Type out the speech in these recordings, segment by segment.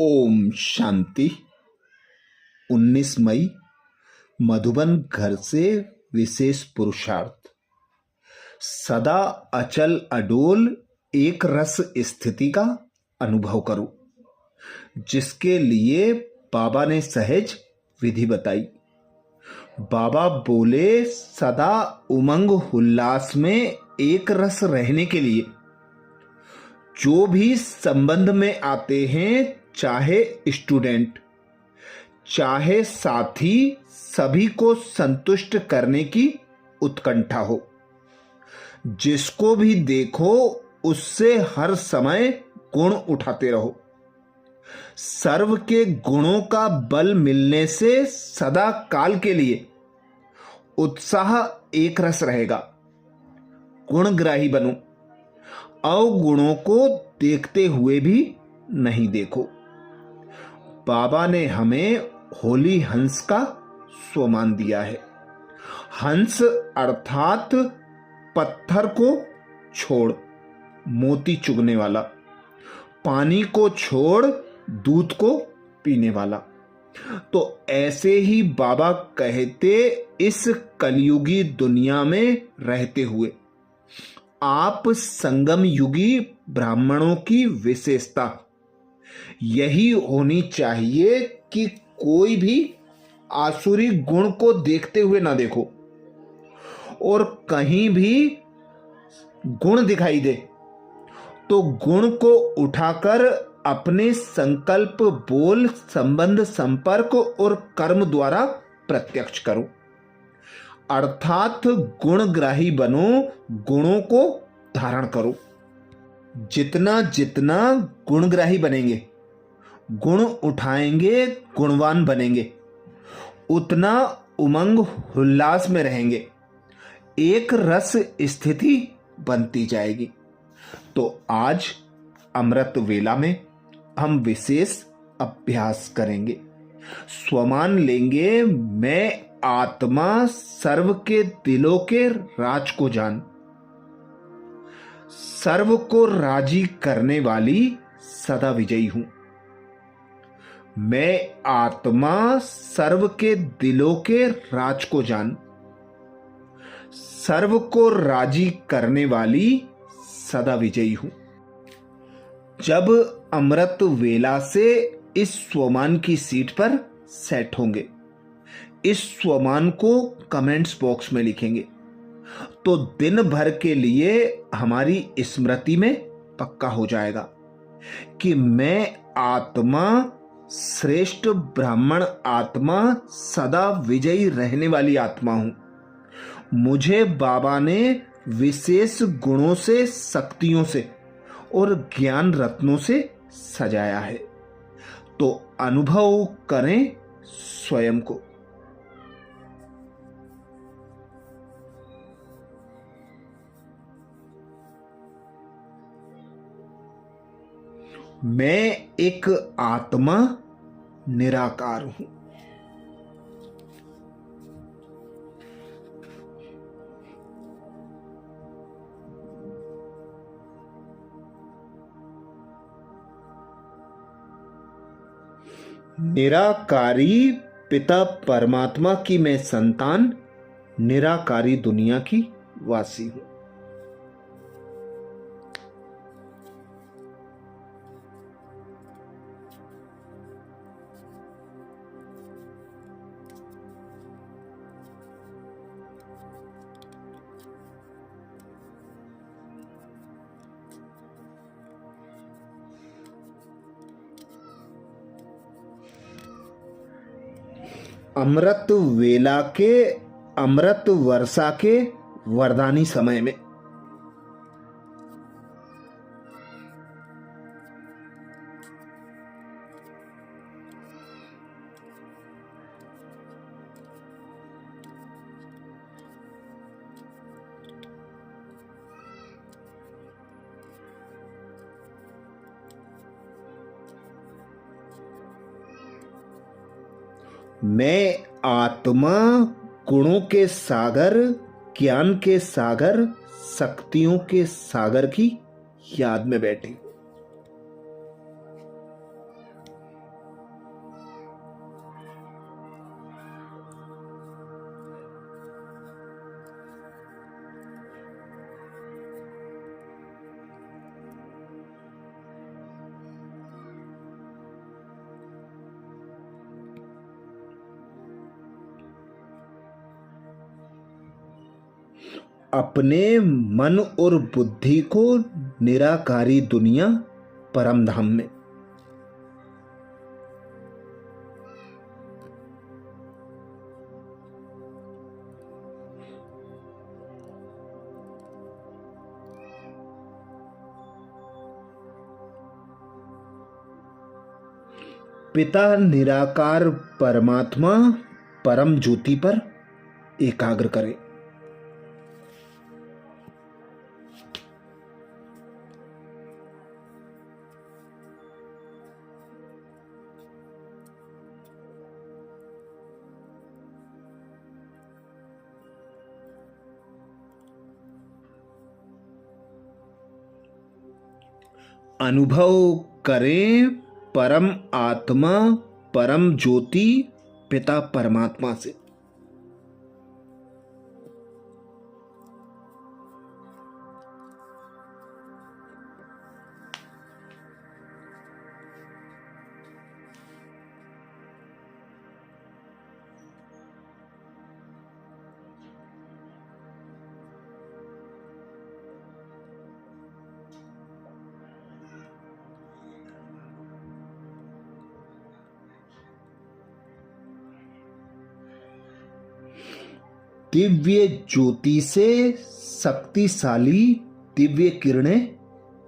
ओम शांति। 19 मई मधुबन घर से विशेष पुरुषार्थ। सदा अचल अडोल एक रस स्थिति का अनुभव करो, जिसके लिए बाबा ने सहज विधि बताई। बाबा बोले, सदा उमंग उल्लास में एक रस रहने के लिए जो भी संबंध में आते हैं, चाहे स्टूडेंट चाहे साथी, सभी को संतुष्ट करने की उत्कंठा हो। जिसको भी देखो उससे हर समय गुण उठाते रहो। सर्व के गुणों का बल मिलने से सदा काल के लिए उत्साह एक रस रहेगा। गुणग्राही बनो, अवगुणों को देखते हुए भी नहीं देखो। बाबा ने हमें होली हंस का स्वमान दिया है। हंस अर्थात पत्थर को छोड़ मोती चुगने वाला, पानी को छोड़ दूध को पीने वाला। तो ऐसे ही बाबा कहते, इस कलयुगी दुनिया में रहते हुए आप संगम युगी ब्राह्मणों की विशेषता यही होनी चाहिए कि कोई भी आसुरी गुण को देखते हुए ना देखो, और कहीं भी गुण दिखाई दे तो गुण को उठाकर अपने संकल्प, बोल, संबंध, संपर्क और कर्म द्वारा प्रत्यक्ष करो। अर्थात गुणग्राही बनो, गुणों को धारण करो। जितना जितना गुणग्राही बनेंगे, गुण उठाएंगे, गुणवान बनेंगे, उतना उमंग उल्लास में रहेंगे, एक रस स्थिति बनती जाएगी। तो आज अमृत वेला में हम विशेष अभ्यास करेंगे। स्वमान लेंगे, मैं आत्मा सर्व के दिलों के राज को जान, सर्व को राजी करने वाली सदा विजयी हूं। मैं आत्मा सर्व के दिलों के राज को जान, सर्व को राजी करने वाली सदा विजयी हूं। जब अमृत वेला से इस स्वमान की सीट पर सेट होंगे, इस स्वमान को कमेंट्स बॉक्स में लिखेंगे, तो दिन भर के लिए हमारी स्मृति में पक्का हो जाएगा कि मैं आत्मा, श्रेष्ठ ब्राह्मण आत्मा, सदा विजयी रहने वाली आत्मा हूं। मुझे बाबा ने विशेष गुणों से, शक्तियों से और ज्ञान रत्नों से सजाया है। तो अनुभव करें स्वयं को। मैं एक आत्मा निराकार हूं। निराकारी पिता परमात्मा की मैं संतान, निराकारी दुनिया की वासी हूं। अमृत वेला के, अमृत वर्षा के वरदानी समय में मैं आत्मा गुणों के सागर, ज्ञान के सागर, शक्तियों के सागर की याद में बैठी। अपने मन और बुद्धि को निराकारी दुनिया परम धाम में। पिता निराकार परमात्मा परम ज्योति पर एकाग्र करें। अनुभव करें परम आत्मा परम ज्योति पिता परमात्मा से। दिव्य ज्योति से शक्तिशाली दिव्य किरणें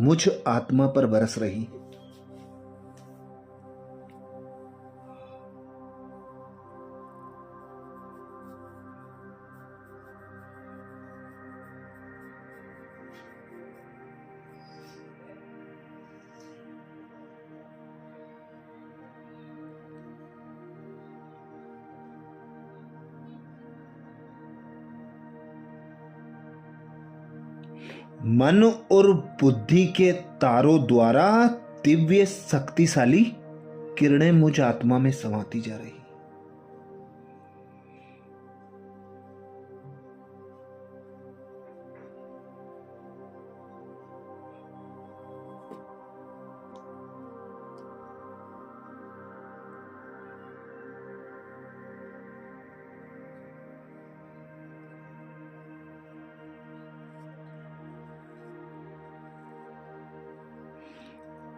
मुझ आत्मा पर बरस रही हैं। मन और बुद्धि के तारों द्वारा दिव्य शक्तिशाली किरणें मुझ आत्मा में समाती जा रही।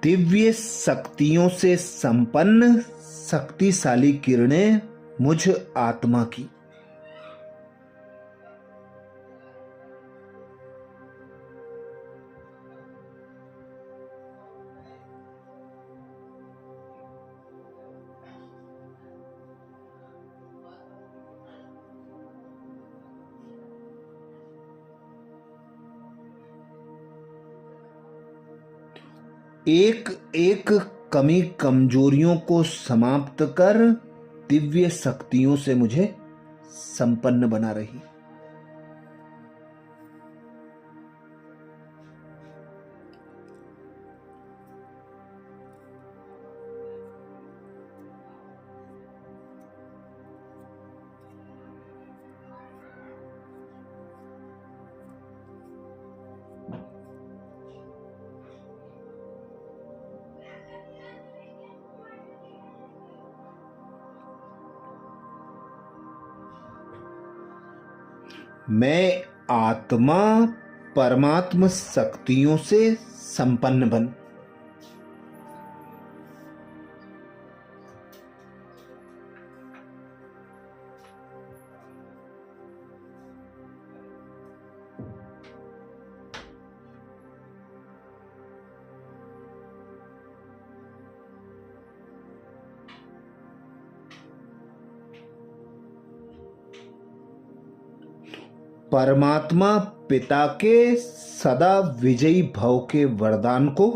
दिव्य शक्तियों से संपन्न शक्तिशाली किरणें मुझ आत्मा की। एक एक कमी कमजोरियों को समाप्त कर दिव्य शक्तियों से मुझे संपन्न बना रही। मैं आत्मा परमात्म शक्तियों से संपन्न बन। परमात्मा पिता के सदा विजयी भव के वरदान को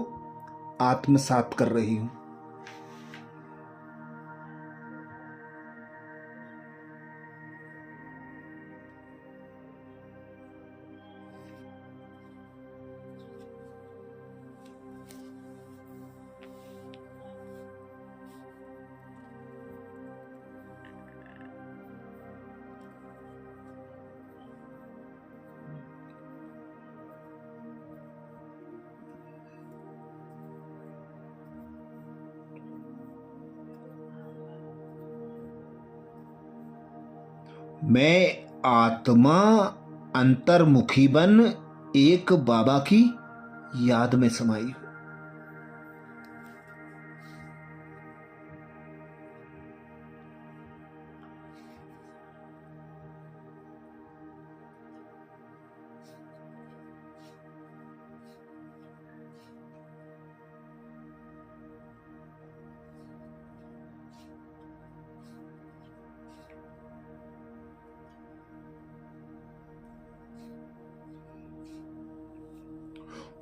आत्मसात कर रही हूं। मैं आत्मा अंतर्मुखी बन एक बाबा की याद में समाई हो।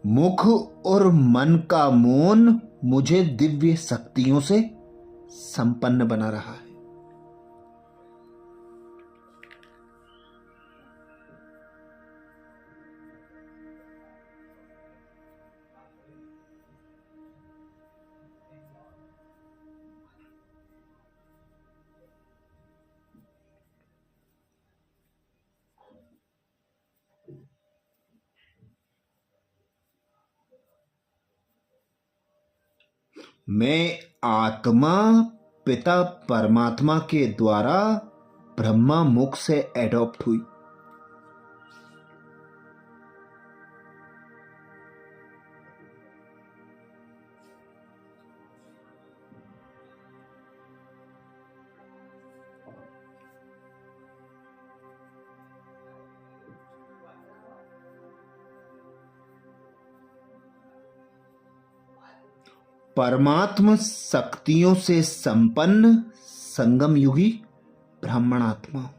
मुख और मन का मौन मुझे दिव्य शक्तियों से संपन्न बना रहा है। मैं आत्मा पिता परमात्मा के द्वारा ब्रह्मा मुख से एडॉप्ट हुई। परमात्म शक्तियों से संपन्न संगम युगी ब्राह्मण आत्मा हूं।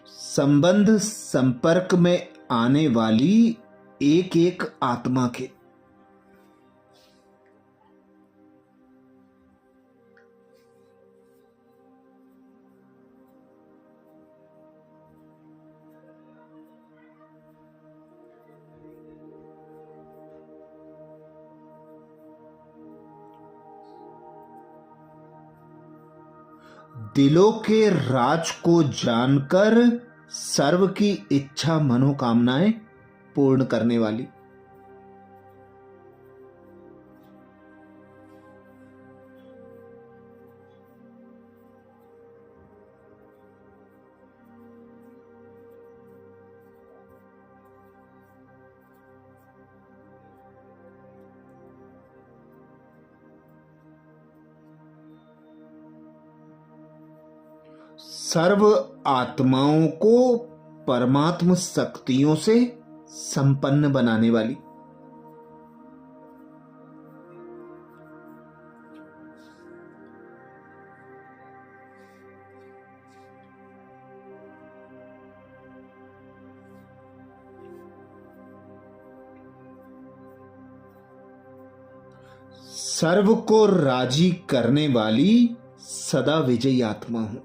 संबंध संपर्क में आने वाली एक एक आत्मा के दिलों के राज को जानकर सर्व की इच्छा मनोकामनाएं पूर्ण करने वाली। सर्व आत्माओं को परमात्म शक्तियों से संपन्न बनाने वाली। सर्व को राजी करने वाली सदा विजयी आत्मा हूं।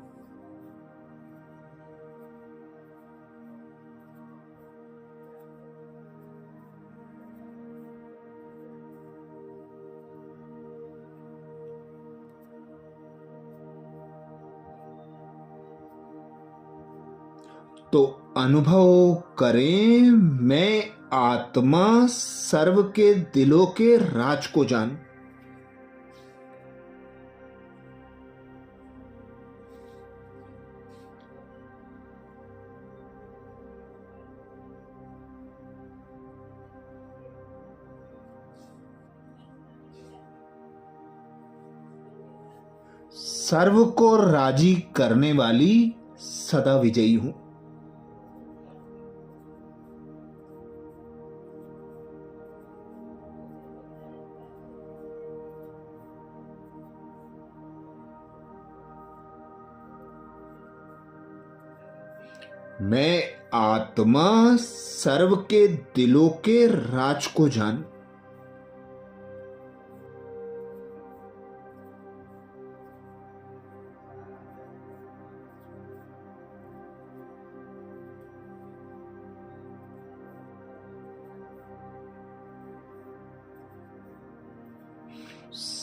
तो अनुभव करें, मैं आत्मा सर्व के दिलों के राज को जान। सर्व को राजी करने वाली सदा विजयी हूं। मैं आत्मा सर्व के दिलों के राज को जान।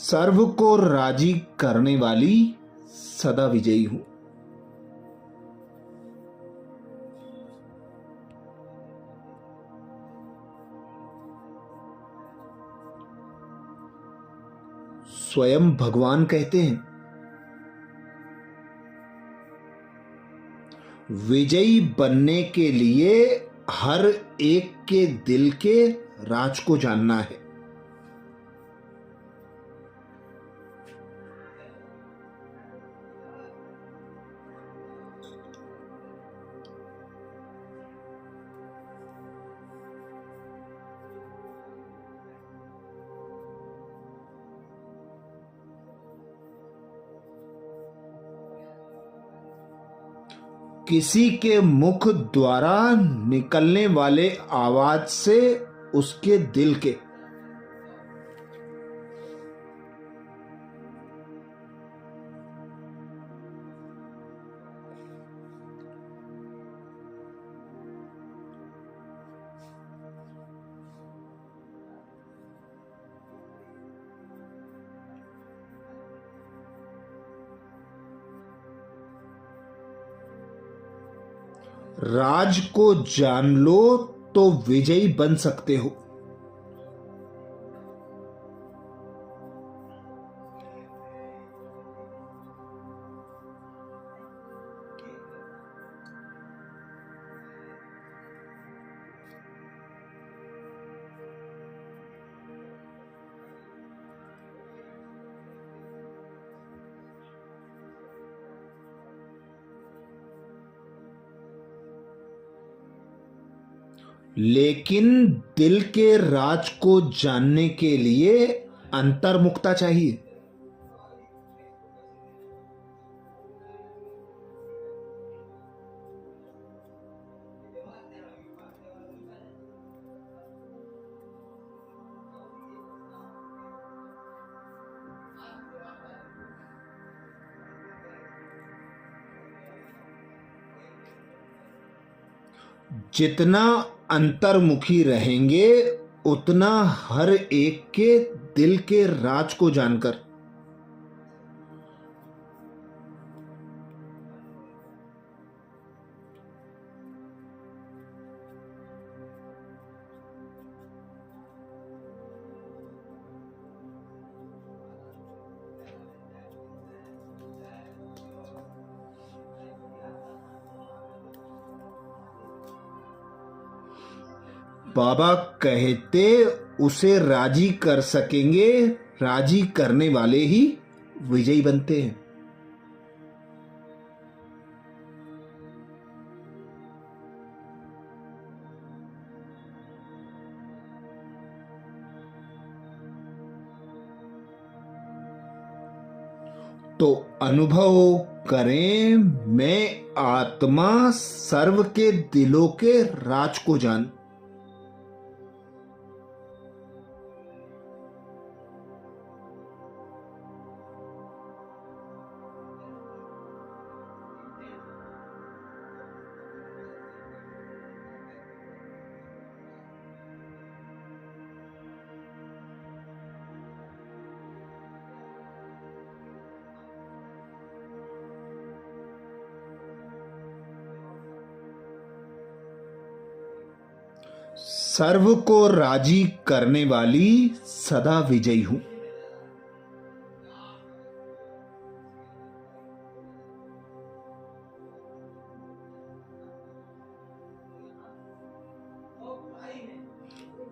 सर्व को राजी करने वाली सदा विजयी हूं। स्वयं भगवान कहते हैं, विजयी बनने के लिए हर एक के दिल के राज को जानना है। किसी के मुख द्वारा निकलने वाले आवाज से उसके दिल के राज को जान लो तो विजयी बन सकते हो। लेकिन दिल के राज को जानने के लिए अंतर्मुखता चाहिए। जितना अंतर्मुखी रहेंगे उतना हर एक के दिल के राज को जानकर बाबा कहते उसे राजी कर सकेंगे, राजी करने वाले ही विजयी बनते हैं। तो अनुभव करें, मैं आत्मा सर्व के दिलों के राज को जान। सर्व को राजी करने वाली सदा विजयी हूं।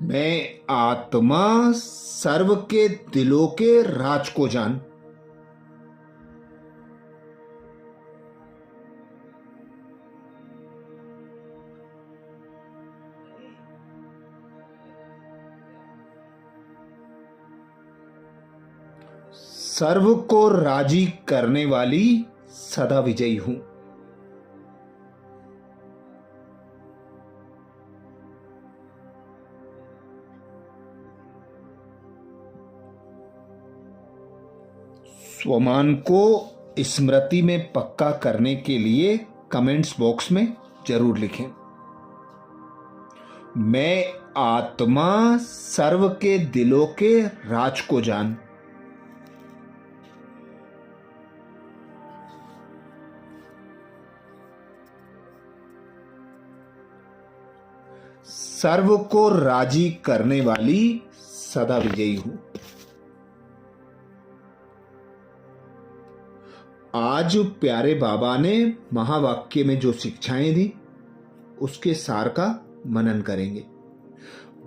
मैं आत्मा सर्व के दिलों के राज को जान। सर्व को राजी करने वाली सदा विजयी हूं। स्वमान को स्मृति में पक्का करने के लिए कमेंट्स बॉक्स में जरूर लिखें। मैं आत्मा सर्व के दिलों के राज को जान। सर्व को राजी करने वाली सदा विजयी हूं। आज प्यारे बाबा ने महावाक्य में जो शिक्षाएं दी उसके सार का मनन करेंगे।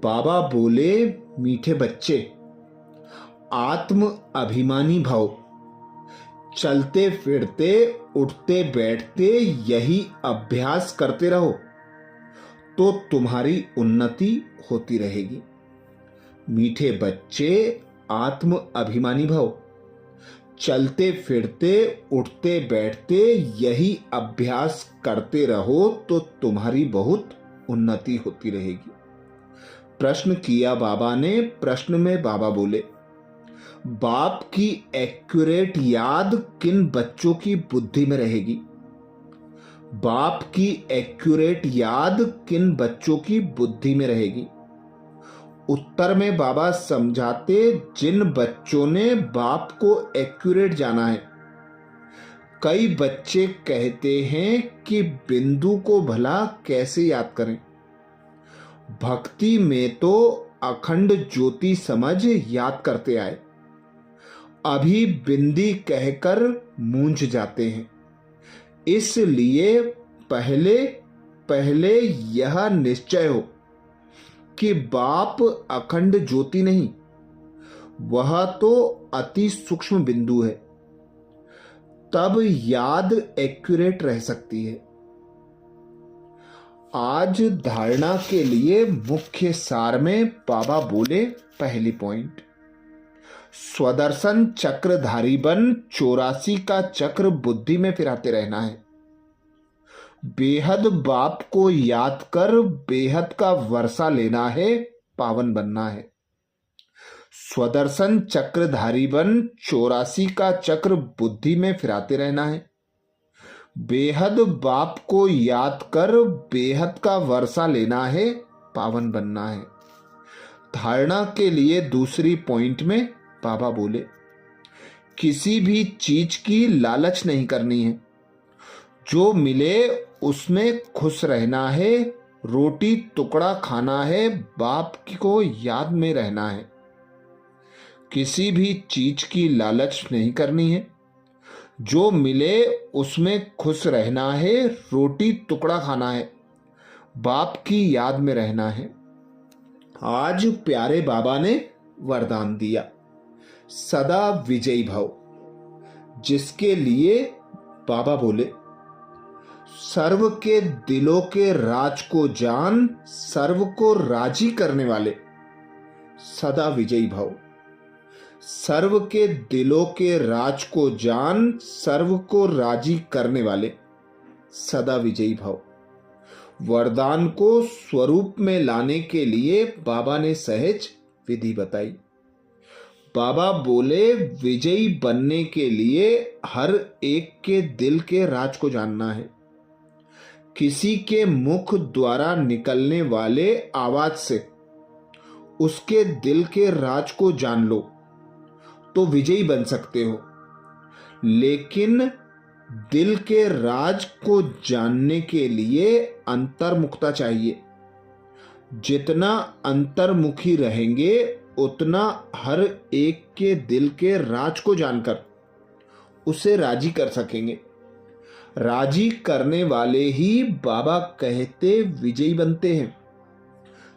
बाबा बोले, मीठे बच्चे, आत्म अभिमानी भव, चलते फिरते उठते बैठते यही अभ्यास करते रहो तो तुम्हारी उन्नति होती रहेगी। मीठे बच्चे, आत्म अभिमानी भव, चलते फिरते उठते बैठते यही अभ्यास करते रहो तो तुम्हारी बहुत उन्नति होती रहेगी। प्रश्न किया बाबा ने। प्रश्न में बाबा बोले, बाप की एक्यूरेट याद किन बच्चों की बुद्धि में रहेगी? बाप की एक्यूरेट याद किन बच्चों की बुद्धि में रहेगी? उत्तर में बाबा समझाते, जिन बच्चों ने बाप को एक्यूरेट जाना है। कई बच्चे कहते हैं कि बिंदु को भला कैसे याद करें। भक्ति में तो अखंड ज्योति समझ याद करते आए, अभी बिंदी कहकर मूंझ जाते हैं। इसलिए पहले पहले यह निश्चय हो कि बाप अखंड ज्योति नहीं, वह तो अति सूक्ष्म बिंदु है, तब याद एक्यूरेट रह सकती है। आज धारणा के लिए मुख्य सार में बाबा बोले, पहली पॉइंट, स्वदर्शन चक्रधारी बन 84 का चक्र बुद्धि में फिराते रहना है। बेहद बाप को याद कर बेहद का वर्षा लेना है, पावन बनना है। स्वदर्शन चक्रधारी बन 84 का चक्र बुद्धि में फिराते रहना है। बेहद बाप को याद कर बेहद का वर्षा लेना है, पावन बनना है। धारणा के लिए दूसरी पॉइंट में बाबा बोले, किसी भी चीज की लालच नहीं करनी है, जो मिले उसमें खुश रहना है, रोटी टुकड़ा खाना है, बाप को याद में रहना है। किसी भी चीज की लालच नहीं करनी है, जो मिले उसमें खुश रहना है, रोटी टुकड़ा खाना है, बाप की याद में रहना है। आज प्यारे बाबा ने वरदान दिया, सदा विजयी भव, जिसके लिए बाबा बोले, सर्व के दिलों के राज को जान, सर्व को राजी करने वाले सदा विजयी भव। सर्व के दिलों के राज को जान, सर्व को राजी करने वाले सदा विजयी भव। वरदान को स्वरूप में लाने के लिए बाबा ने सहज विधि बताई। बाबा बोले, विजयी बनने के लिए हर एक के दिल के राज को जानना है। किसी के मुख द्वारा निकलने वाले आवाज से उसके दिल के राज को जान लो तो विजयी बन सकते हो। लेकिन दिल के राज को जानने के लिए अंतर्मुखता चाहिए। जितना अंतर्मुखी रहेंगे उतना हर एक के दिल के राज को जानकर उसे राजी कर सकेंगे। राजी करने वाले ही बाबा कहते विजयी बनते हैं।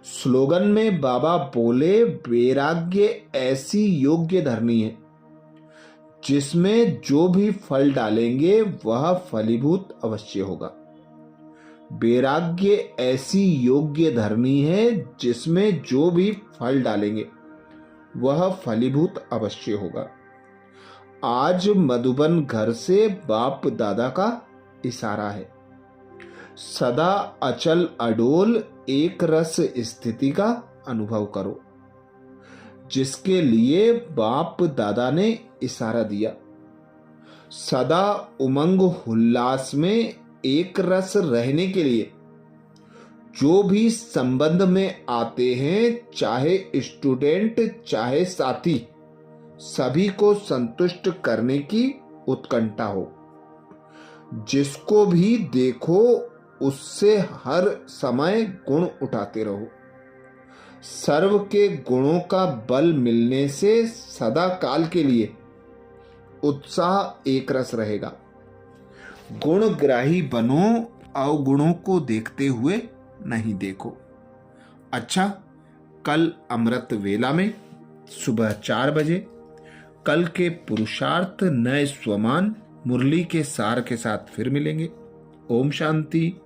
स्लोगन में बाबा बोले, वैराग्य ऐसी योग्य धरनी है जिसमें जो भी फल डालेंगे वह फलीभूत अवश्य होगा। वैराग्य ऐसी योग्य धरनी है जिसमें जो भी फल डालेंगे वह फलीभूत अवश्य होगा। आज मधुबन घर से बाप दादा का इशारा है, सदा अचल अडोल एक रस स्थिति का अनुभव करो, जिसके लिए बाप दादा ने इशारा दिया। सदा उमंग उल्लास में एक रस रहने के लिए जो भी संबंध में आते हैं, चाहे स्टूडेंट चाहे साथी, सभी को संतुष्ट करने की उत्कंठा हो। जिसको भी देखो उससे हर समय गुण उठाते रहो। सर्व के गुणों का बल मिलने से सदा काल के लिए उत्साह एक रस रहेगा। गुणग्राही बनो, अवगुणों को देखते हुए नहीं देखो। अच्छा, कल अमृत वेला में सुबह 4 बजे कल के पुरुषार्थ नए स्वमान मुरली के सार के साथ फिर मिलेंगे। ओम शांति।